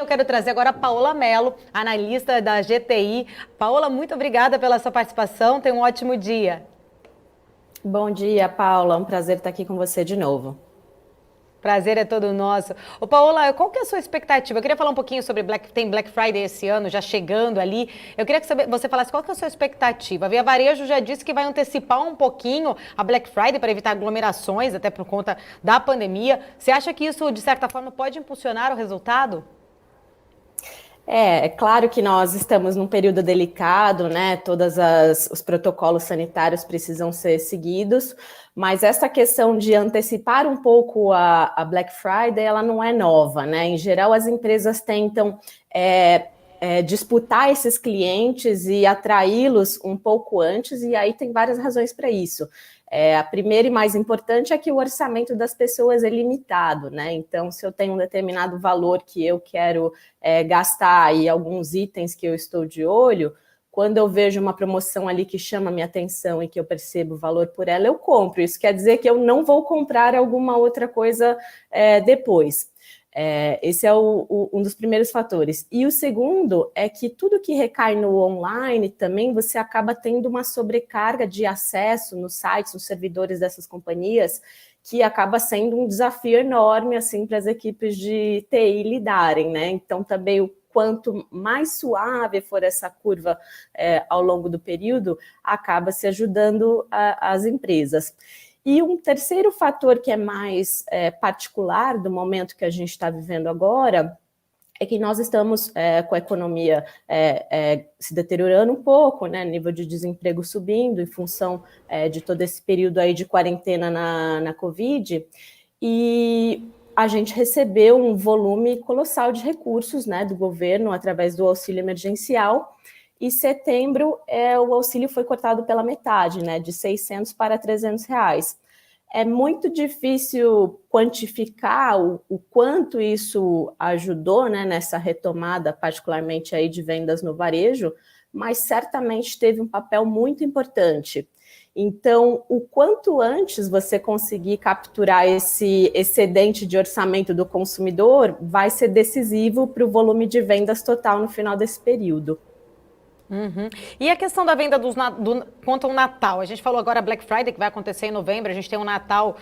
Eu quero trazer agora a Paola Mello, analista da GTI. Paola, muito obrigada pela sua participação. Tenha um ótimo dia. Bom dia, Paula. Um prazer estar aqui com você de novo. Prazer é todo nosso. Ô, Paola, qual que é a sua expectativa? Eu queria falar um pouquinho sobre tem Black Friday esse ano, já chegando ali. Eu queria que você falasse qual que é a sua expectativa. A Via Varejo já disse que vai antecipar um pouquinho a Black Friday para evitar aglomerações, até por conta da pandemia. Você acha que isso, de certa forma, pode impulsionar o resultado? É claro que nós estamos num período delicado, né? Todos os protocolos sanitários precisam ser seguidos, mas essa questão de antecipar um pouco a Black Friday, ela não é nova, né? Em geral, as empresas tentam disputar esses clientes e atraí-los um pouco antes, e aí tem várias razões para isso. A primeira e mais importante é que o orçamento das pessoas é limitado, né? Então, se eu tenho um determinado valor que eu quero gastar e alguns itens que eu estou de olho, quando eu vejo uma promoção ali que chama minha atenção e que eu percebo o valor por ela, eu compro. Isso quer dizer que eu não vou comprar alguma outra coisa depois. Esse é um dos primeiros fatores. E o segundo é que tudo que recai no online também você acaba tendo uma sobrecarga de acesso nos sites, nos servidores dessas companhias, que acaba sendo um desafio enorme assim, para as equipes de TI lidarem, né? Então, também o quanto mais suave for essa curva ao longo do período, acaba se ajudando as empresas. E um terceiro fator que é mais particular do momento que a gente está vivendo agora é que nós estamos com a economia se deteriorando um pouco, né, nível de desemprego subindo em função de todo esse período aí de quarentena na Covid, e a gente recebeu um volume colossal de recursos, né, do governo através do auxílio emergencial. E setembro, o auxílio foi cortado pela metade, né, de 600 para 300 reais. É muito difícil quantificar o quanto isso ajudou, né, nessa retomada, particularmente aí de vendas no varejo, mas certamente teve um papel muito importante. Então, o quanto antes você conseguir capturar esse excedente de orçamento do consumidor vai ser decisivo para o volume de vendas total no final desse período. Uhum. E a questão da venda contra o Natal? A gente falou agora Black Friday, que vai acontecer em novembro, a gente tem um Natal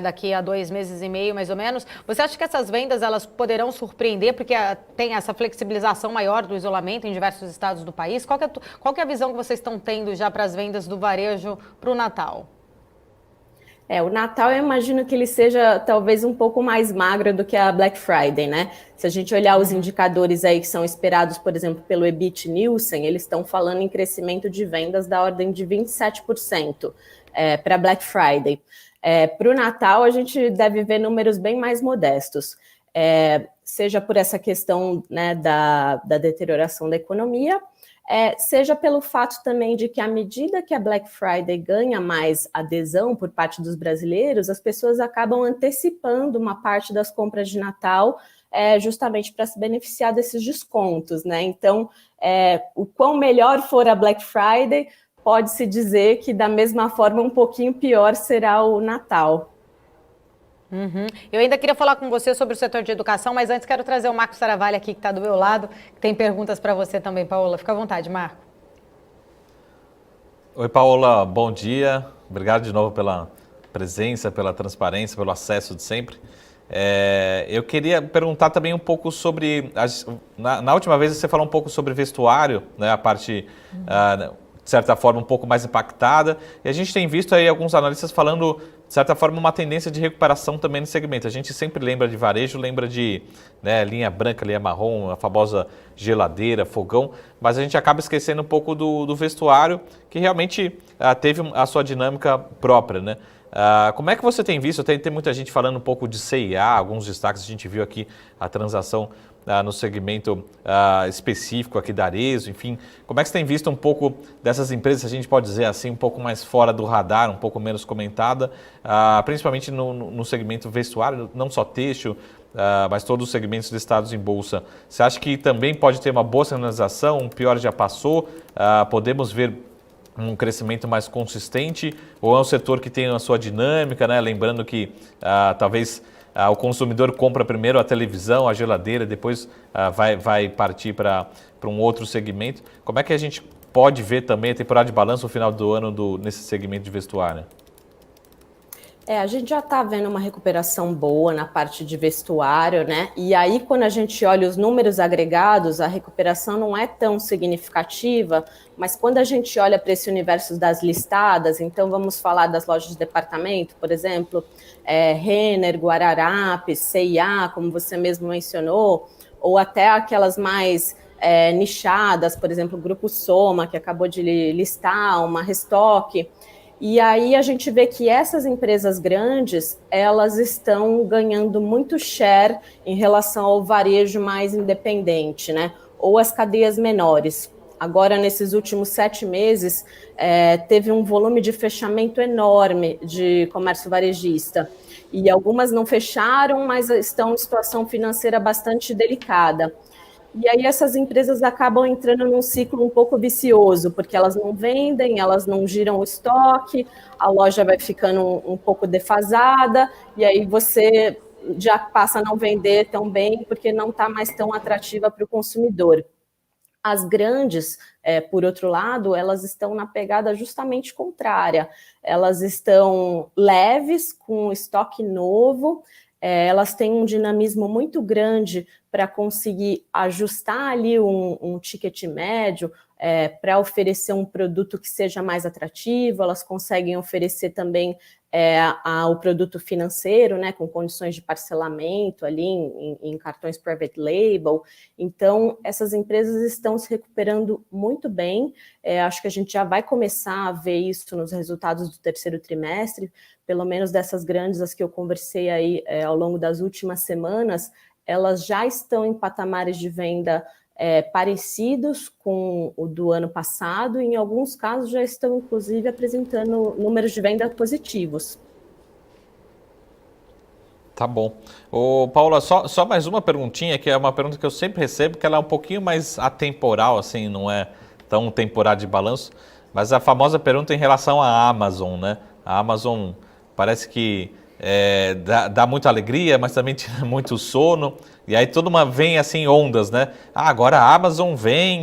daqui a 2 meses e meio, mais ou menos. Você acha que essas vendas elas poderão surpreender, porque tem essa flexibilização maior do isolamento em diversos estados do país? Qual que é a visão que vocês estão tendo já para as vendas do varejo para o Natal? O Natal eu imagino que ele seja talvez um pouco mais magro do que a Black Friday, né? Se a gente olhar os indicadores aí que são esperados, por exemplo, pelo EBIT Nielsen, eles estão falando em crescimento de vendas da ordem de 27% para Black Friday. Para o Natal, a gente deve ver números bem mais modestos, seja por essa questão, né, da deterioração da economia, seja pelo fato também de que, à medida que a Black Friday ganha mais adesão por parte dos brasileiros, as pessoas acabam antecipando uma parte das compras de Natal, justamente para se beneficiar desses descontos, né? Então, o quão melhor for a Black Friday, pode-se dizer que, da mesma forma, um pouquinho pior será o Natal. Uhum. Eu ainda queria falar com você sobre o setor de educação, mas antes quero trazer o Marco Saravalli aqui, que está do meu lado, que tem perguntas para você também, Paola. Fica à vontade, Marco. Oi, Paola, bom dia. Obrigado de novo pela presença, pela transparência, pelo acesso de sempre. Eu queria perguntar também um pouco sobre... Na última vez você falou um pouco sobre vestuário, né, a parte... de certa forma, um pouco mais impactada. E a gente tem visto aí alguns analistas falando, de certa forma, uma tendência de recuperação também no segmento. A gente sempre lembra de varejo, lembra de, né, linha branca, linha marrom, a famosa geladeira, fogão, mas a gente acaba esquecendo um pouco do vestuário, que realmente teve a sua dinâmica própria, né? Como é que você tem visto? Tem muita gente falando um pouco de C&A, alguns destaques, a gente viu aqui a transação no segmento específico aqui da Arezzo, enfim. Como é que você tem visto um pouco dessas empresas, a gente pode dizer assim, um pouco mais fora do radar, um pouco menos comentada, principalmente no segmento vestuário, não só têxtil, mas todos os segmentos listados em bolsa. Você acha que também pode ter uma boa sinalização, um pior já passou, podemos ver um crescimento mais consistente, ou é um setor que tem a sua dinâmica, né? Lembrando que talvez o consumidor compra primeiro a televisão, a geladeira, depois vai partir para um outro segmento. Como é que a gente pode ver também a temporada de balanço no final do ano nesse segmento de vestuário? A gente já está vendo uma recuperação boa na parte de vestuário, né? E aí, quando a gente olha os números agregados, a recuperação não é tão significativa, mas quando a gente olha para esse universo das listadas, então vamos falar das lojas de departamento, por exemplo, Renner, Guararapes, C&A, como você mesmo mencionou, ou até aquelas mais nichadas, por exemplo, o Grupo Soma, que acabou de listar, uma Restock. E aí a gente vê que essas empresas grandes, elas estão ganhando muito share em relação ao varejo mais independente, né? Ou as cadeias menores. Agora, nesses últimos 7 meses, teve um volume de fechamento enorme de comércio varejista. E algumas não fecharam, mas estão em situação financeira bastante delicada. E aí essas empresas acabam entrando num ciclo um pouco vicioso, porque elas não vendem, elas não giram o estoque, a loja vai ficando um pouco defasada, e aí você já passa a não vender tão bem, porque não está mais tão atrativa para o consumidor. As grandes, por outro lado, elas estão na pegada justamente contrária. Elas estão leves, com estoque novo, elas têm um dinamismo muito grande para conseguir ajustar ali um ticket médio, para oferecer um produto que seja mais atrativo. Elas conseguem oferecer também o produto financeiro, né, com condições de parcelamento ali em cartões private label. Então, essas empresas estão se recuperando muito bem. Acho que a gente já vai começar a ver isso nos resultados do terceiro trimestre, pelo menos dessas grandes, as que eu conversei aí ao longo das últimas semanas, elas já estão em patamares de venda parecidos com o do ano passado, e em alguns casos já estão, inclusive, apresentando números de venda positivos. Tá bom. Ô, Paula, só mais uma perguntinha, que é uma pergunta que eu sempre recebo, que ela é um pouquinho mais atemporal, assim, não é tão temporada de balanço, mas a famosa pergunta em relação à Amazon, né? A Amazon parece que dá muita alegria, mas também tira muito sono. E aí vem assim ondas, né? Agora a Amazon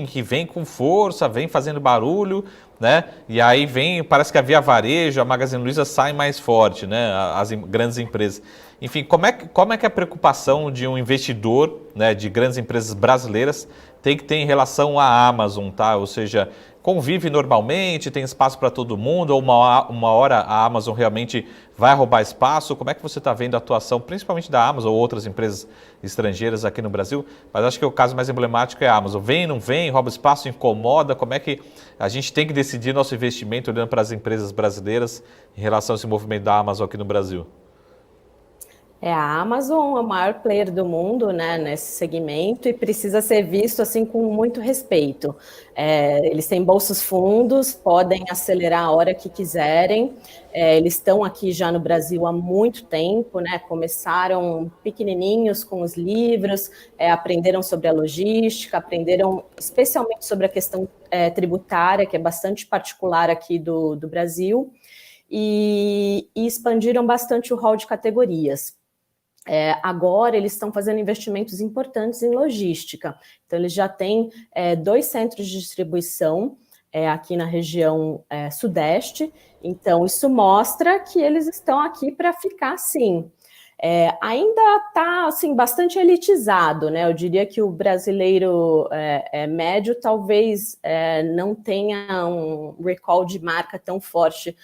que vem com força, vem fazendo barulho, né? E aí parece que a Via Varejo, a Magazine Luiza sai mais forte, né? As grandes empresas. Enfim, como é que a preocupação de um investidor, né, de grandes empresas brasileiras tem que ter em relação à Amazon, tá? Ou seja, convive normalmente, tem espaço para todo mundo, ou uma hora a Amazon realmente vai roubar espaço? Como é que você está vendo a atuação, principalmente da Amazon ou outras empresas estrangeiras aqui no Brasil? Mas acho que o caso mais emblemático é a Amazon. Vem, não vem, rouba espaço, incomoda? Como é que a gente tem que decidir nosso investimento olhando para as empresas brasileiras em relação a esse movimento da Amazon aqui no Brasil? A Amazon é o maior player do mundo, né, nesse segmento, e precisa ser visto assim com muito respeito. Eles têm bolsos fundos, podem acelerar a hora que quiserem. Eles estão aqui já no Brasil há muito tempo, né? Começaram pequenininhos com os livros, aprenderam sobre a logística, aprenderam especialmente sobre a questão tributária, que é bastante particular aqui do Brasil, e expandiram bastante o hall de categorias. Agora eles estão fazendo investimentos importantes em logística. Então eles já têm 2 centros de distribuição aqui na região sudeste. Então isso mostra que eles estão aqui para ficar, sim. Ainda está assim, bastante elitizado, né? Eu diria que o brasileiro médio talvez não tenha um recall de marca tão forte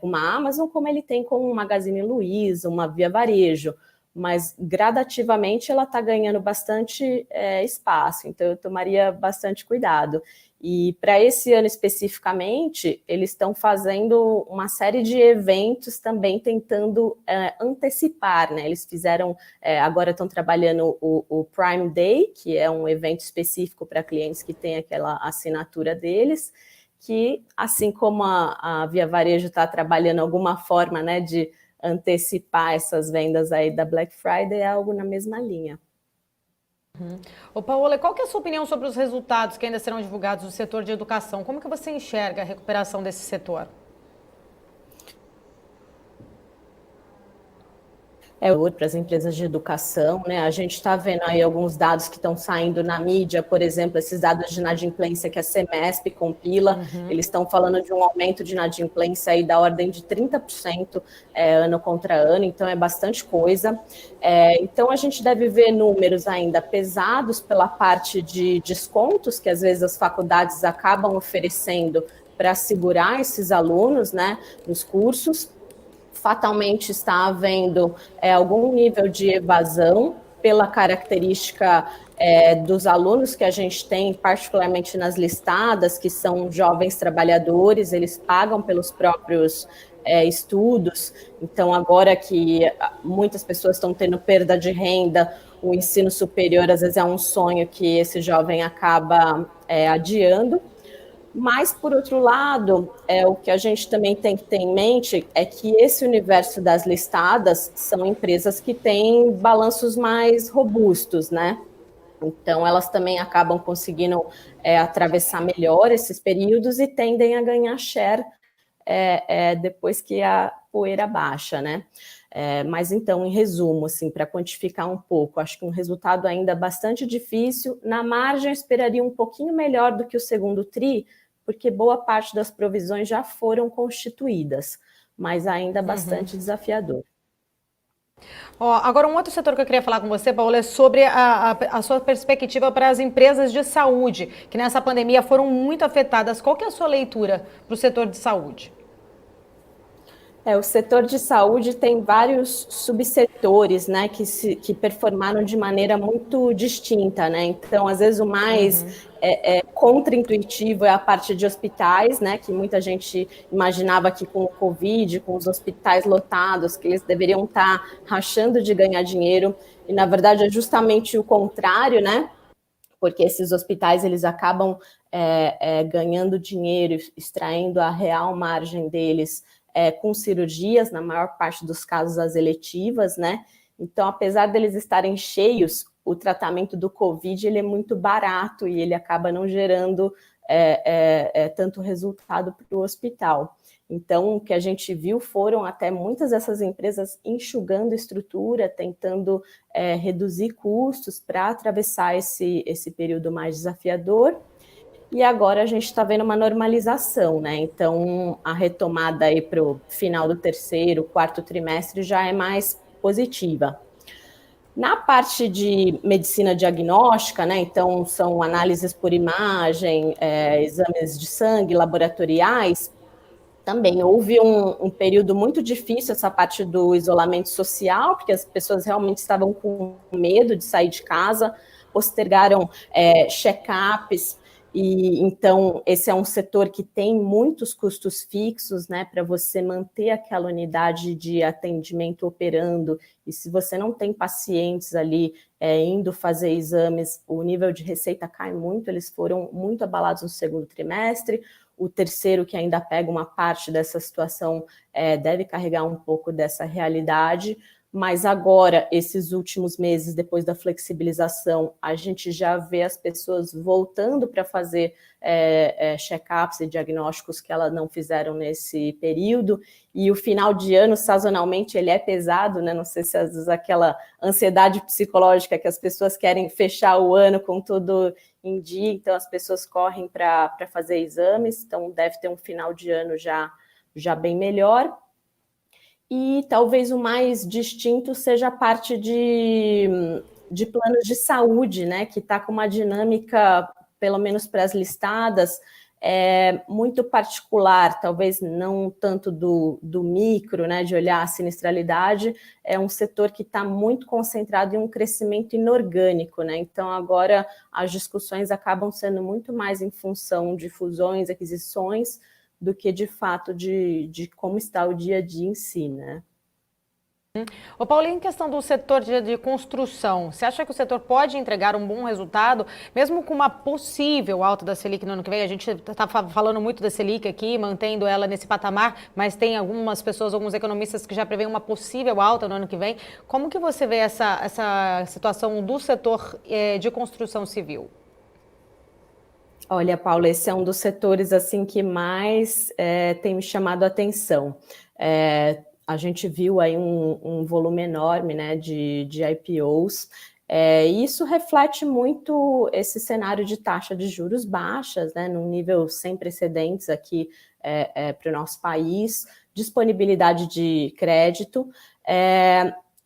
com uma Amazon como ele tem com uma Magazine Luiza, uma Via Varejo, mas gradativamente ela está ganhando bastante espaço, então eu tomaria bastante cuidado. E para esse ano especificamente, eles estão fazendo uma série de eventos também tentando antecipar, né? Eles fizeram, agora estão trabalhando o Prime Day, que é um evento específico para clientes que têm aquela assinatura deles, que assim como a Via Varejo está trabalhando alguma forma, né, de antecipar essas vendas aí da Black Friday, é algo na mesma linha. Ô Paola, qual que é a sua opinião sobre os resultados que ainda serão divulgados do setor de educação? Como que você enxerga a recuperação desse setor? para as empresas de educação, né? A gente está vendo aí alguns dados que estão saindo na mídia, por exemplo, esses dados de inadimplência que a Semesp compila, eles estão falando de um aumento de inadimplência aí da ordem de 30% ano contra ano, então é bastante coisa. Então a gente deve ver números ainda pesados pela parte de descontos que às vezes as faculdades acabam oferecendo para segurar esses alunos, né, nos cursos. Fatalmente está havendo algum nível de evasão pela característica dos alunos que a gente tem, particularmente nas listadas, que são jovens trabalhadores, eles pagam pelos próprios estudos. Então, agora que muitas pessoas estão tendo perda de renda, o ensino superior às vezes é um sonho que esse jovem acaba adiando. Mas, por outro lado, o que a gente também tem que ter em mente é que esse universo das listadas são empresas que têm balanços mais robustos, né? Então, elas também acabam conseguindo atravessar melhor esses períodos e tendem a ganhar share depois que a poeira baixa, né? Mas então, em resumo, assim, para quantificar um pouco, acho que um resultado ainda bastante difícil. Na margem, eu esperaria um pouquinho melhor do que o segundo TRI, porque boa parte das provisões já foram constituídas, mas ainda bastante desafiador. Agora, um outro setor que eu queria falar com você, Paula, é sobre a sua perspectiva para as empresas de saúde, que nessa pandemia foram muito afetadas. Qual que é a sua leitura para o setor de saúde? O setor de saúde tem vários subsetores, né, que performaram de maneira muito distinta, né? Então, às vezes, o mais contraintuitivo é a parte de hospitais, né, que muita gente imaginava que com o Covid, com os hospitais lotados, que eles deveriam estar rachando de ganhar dinheiro, e na verdade é justamente o contrário, né? Porque esses hospitais eles acabam ganhando dinheiro, extraindo a real margem deles com cirurgias, na maior parte dos casos as eletivas, né? Então, apesar deles estarem cheios, o tratamento do Covid ele é muito barato e ele acaba não gerando tanto resultado para o hospital. Então, o que a gente viu foram até muitas dessas empresas enxugando estrutura, tentando reduzir custos para atravessar esse período mais desafiador. E agora a gente está vendo uma normalização, né? Então, a retomada aí para o final do terceiro, quarto trimestre já é mais positiva. Na parte de medicina diagnóstica, né? Então, são análises por imagem, exames de sangue, laboratoriais. Também houve um período muito difícil, essa parte do isolamento social, porque as pessoas realmente estavam com medo de sair de casa, postergaram check-ups, e então esse é um setor que tem muitos custos fixos, né, para você manter aquela unidade de atendimento operando, e se você não tem pacientes ali indo fazer exames, o nível de receita cai muito, eles foram muito abalados no segundo trimestre. O terceiro, que ainda pega uma parte dessa situação, deve carregar um pouco dessa realidade, mas agora, esses últimos meses, depois da flexibilização, a gente já vê as pessoas voltando para fazer check-ups e diagnósticos que elas não fizeram nesse período, e o final de ano, sazonalmente, ele é pesado, né? Não sei se às vezes aquela ansiedade psicológica que as pessoas querem fechar o ano com tudo em dia, então as pessoas correm para fazer exames, então deve ter um final de ano já bem melhor. E talvez o mais distinto seja a parte de planos de saúde, né, que está com uma dinâmica, pelo menos para as listadas, muito particular, talvez não tanto do micro, né, de olhar a sinistralidade, é um setor que está muito concentrado em um crescimento inorgânico, né, então agora as discussões acabam sendo muito mais em função de fusões, aquisições, do que de fato de como está o dia a dia em si, né? Ô Paulinho, em questão do setor de construção, você acha que o setor pode entregar um bom resultado, mesmo com uma possível alta da Selic no ano que vem? A gente está falando muito da Selic aqui, mantendo ela nesse patamar, mas tem algumas pessoas, alguns economistas que já prevêem uma possível alta no ano que vem. Como que você vê essa situação do setor de construção civil? Olha, Paula, esse é um dos setores assim que mais tem me chamado a atenção. A gente viu aí um volume enorme, né, de IPOs. Isso reflete muito esse cenário de taxa de juros baixas, né, num nível sem precedentes aqui para o nosso país, disponibilidade de crédito,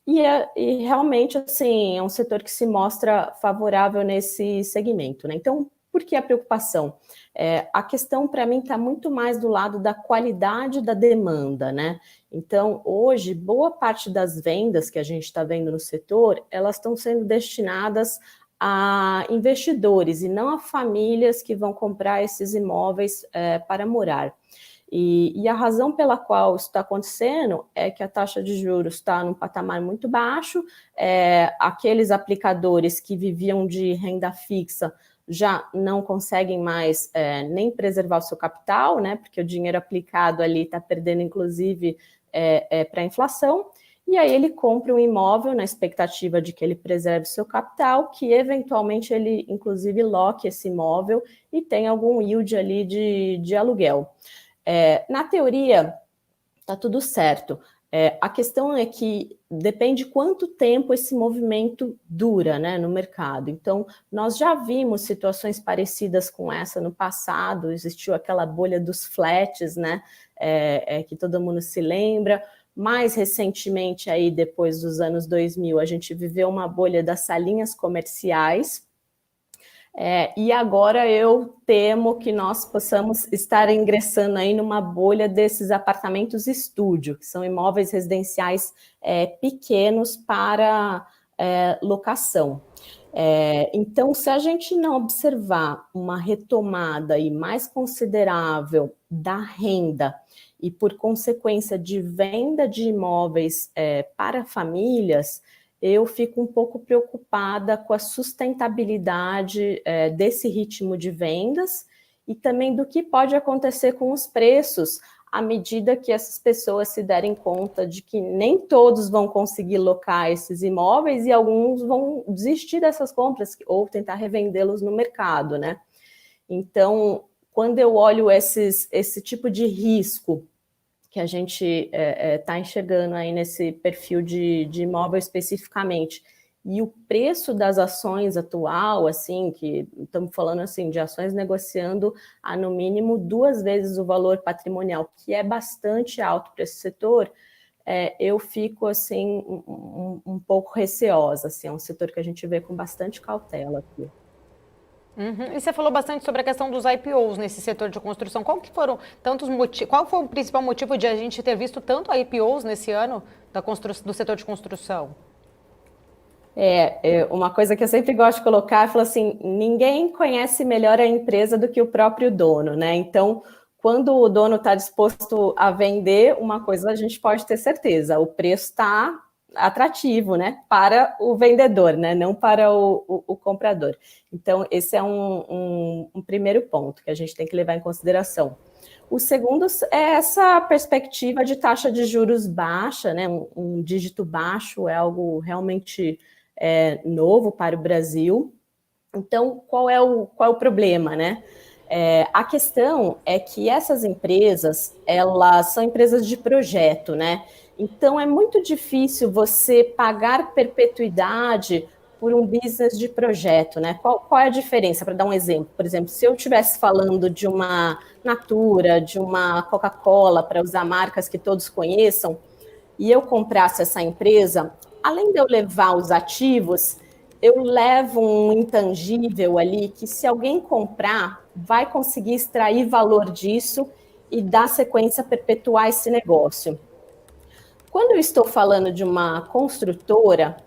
e realmente assim, é um setor que se mostra favorável nesse segmento, né? Então, por que a preocupação? A questão, para mim, está muito mais do lado da qualidade da demanda, né? Então, hoje, boa parte das vendas que a gente está vendo no setor, elas estão sendo destinadas a investidores e não a famílias que vão comprar esses imóveis para morar. E a razão pela qual isso está acontecendo é que a taxa de juros está num patamar muito baixo, aqueles aplicadores que viviam de renda fixa já não conseguem mais nem preservar o seu capital, né? Porque o dinheiro aplicado ali está perdendo, inclusive, para a inflação, e aí ele compra um imóvel na expectativa de que ele preserve seu capital, que eventualmente ele, inclusive, loque esse imóvel e tenha algum yield ali de aluguel. Na teoria, está tudo certo. A questão é que depende quanto tempo esse movimento dura, né, no mercado. Então, nós já vimos situações parecidas com essa no passado, existiu aquela bolha dos flats, né, que todo mundo se lembra. Mais recentemente, aí, depois dos anos 2000, a gente viveu uma bolha das salinhas comerciais. E agora eu temo que nós possamos estar ingressando aí numa bolha desses apartamentos estúdio, que são imóveis residenciais pequenos para locação. Então, se a gente não observar uma retomada aí mais considerável da renda e, por consequência, de venda de imóveis para famílias, eu fico um pouco preocupada com a sustentabilidade desse ritmo de vendas e também do que pode acontecer com os preços à medida que essas pessoas se derem conta de que nem todos vão conseguir locar esses imóveis e alguns vão desistir dessas compras ou tentar revendê-los no mercado, né? Então, quando eu olho esse tipo de risco que a gente está enxergando aí nesse perfil de imóvel especificamente, e o preço das ações atual, assim, que estamos falando assim de ações negociando a no mínimo 2 vezes o valor patrimonial, que é bastante alto para esse setor, eu fico assim um pouco receosa, assim, é um setor que a gente vê com bastante cautela aqui. Uhum. E você falou bastante sobre a questão dos IPOs nesse setor de construção. Qual foi o principal motivo de a gente ter visto tanto IPOs nesse ano do setor de construção? Uma coisa que eu sempre gosto de colocar, eu falo assim, ninguém conhece melhor a empresa do que o próprio dono, né? Então, quando o dono está disposto a vender, uma coisa a gente pode ter certeza, o preço está atrativo, né, para o vendedor, né, não para o comprador. Então, esse é um primeiro ponto que a gente tem que levar em consideração. O segundo é essa perspectiva de taxa de juros baixa, né, um dígito baixo é algo realmente novo para o Brasil. Então, qual é o problema, né? A questão é que essas empresas, elas são empresas de projeto, né? Então, é muito difícil você pagar perpetuidade por um business de projeto, né? Qual é a diferença? Para dar um exemplo, por exemplo, se eu estivesse falando de uma Natura, de uma Coca-Cola, para usar marcas que todos conheçam, e eu comprasse essa empresa, além de eu levar os ativos, eu levo um intangível ali que, se alguém comprar, vai conseguir extrair valor disso e dar sequência a perpetuar esse negócio. Quando eu estou falando de uma construtora,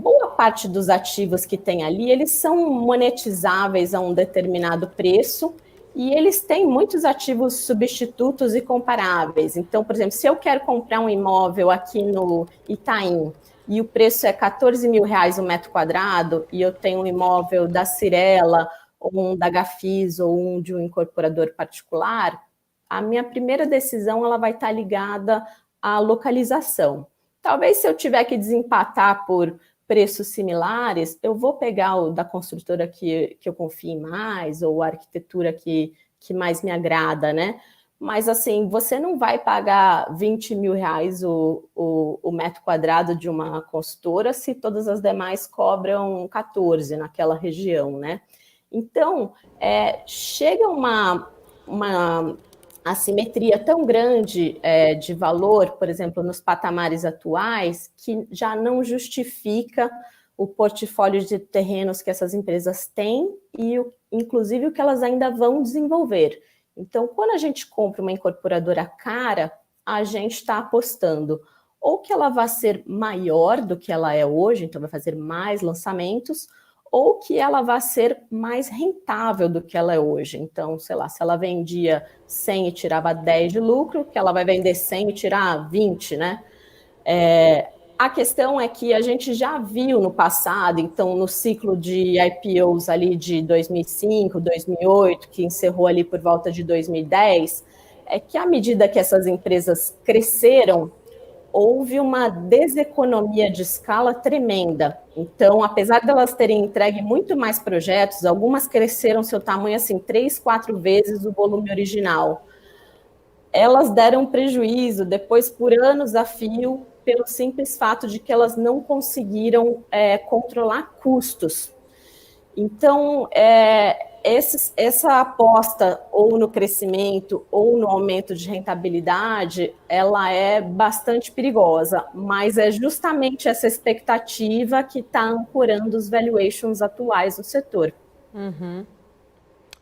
boa parte dos ativos que tem ali, eles são monetizáveis a um determinado preço e eles têm muitos ativos substitutos e comparáveis. Então, por exemplo, se eu quero comprar um imóvel aqui no Itaim e o preço é R$14 mil o metro quadrado e eu tenho um imóvel da Cirela, ou um da Gafis, ou um de um incorporador particular, a minha primeira decisão ela vai estar ligada à localização. Talvez se eu tiver que desempatar por preços similares, eu vou pegar o da construtora que eu confie mais, ou a arquitetura que mais me agrada, né? mas assim, você não vai pagar 20 mil reais o metro quadrado de uma consultora se todas as demais cobram 14 naquela região, né? Então, chega uma assimetria tão grande de valor, por exemplo, nos patamares atuais, que já não justifica o portfólio de terrenos que essas empresas têm e, inclusive, o que elas ainda vão desenvolver. Então, quando a gente compra uma incorporadora cara, a gente está apostando ou que ela vai ser maior do que ela é hoje, então vai fazer mais lançamentos, ou que ela vai ser mais rentável do que ela é hoje. Então, sei lá, se ela vendia 100 e tirava 10 de lucro, que ela vai vender 100 e tirar 20, né? A questão é que a gente já viu no passado, então no ciclo de IPOs ali de 2005, 2008, que encerrou ali por volta de 2010, é que à medida que essas empresas cresceram, houve uma deseconomia de escala tremenda. Então, apesar de elas terem entregue muito mais projetos, algumas cresceram seu tamanho assim 3, 4 vezes o volume original. Elas deram prejuízo depois por anos a fio, pelo simples fato de que elas não conseguiram controlar custos. Então, essa aposta ou no crescimento ou no aumento de rentabilidade, ela é bastante perigosa, mas é justamente essa expectativa que está ancorando os valuations atuais no setor. Uhum.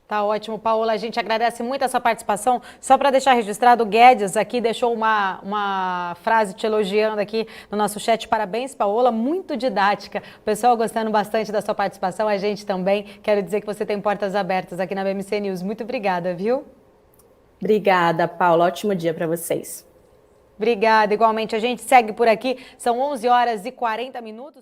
Tá ótimo, Paola. A gente agradece muito a sua participação. Só para deixar registrado, o Guedes aqui deixou uma frase te elogiando aqui no nosso chat. Parabéns, Paola. Muito didática. O pessoal gostando bastante da sua participação. A gente também. Quero dizer que você tem portas abertas aqui na BMC News. Muito obrigada, viu? Obrigada, Paula. Ótimo dia para vocês. Obrigada. Igualmente, a gente segue por aqui. São 11 horas e 40 minutos.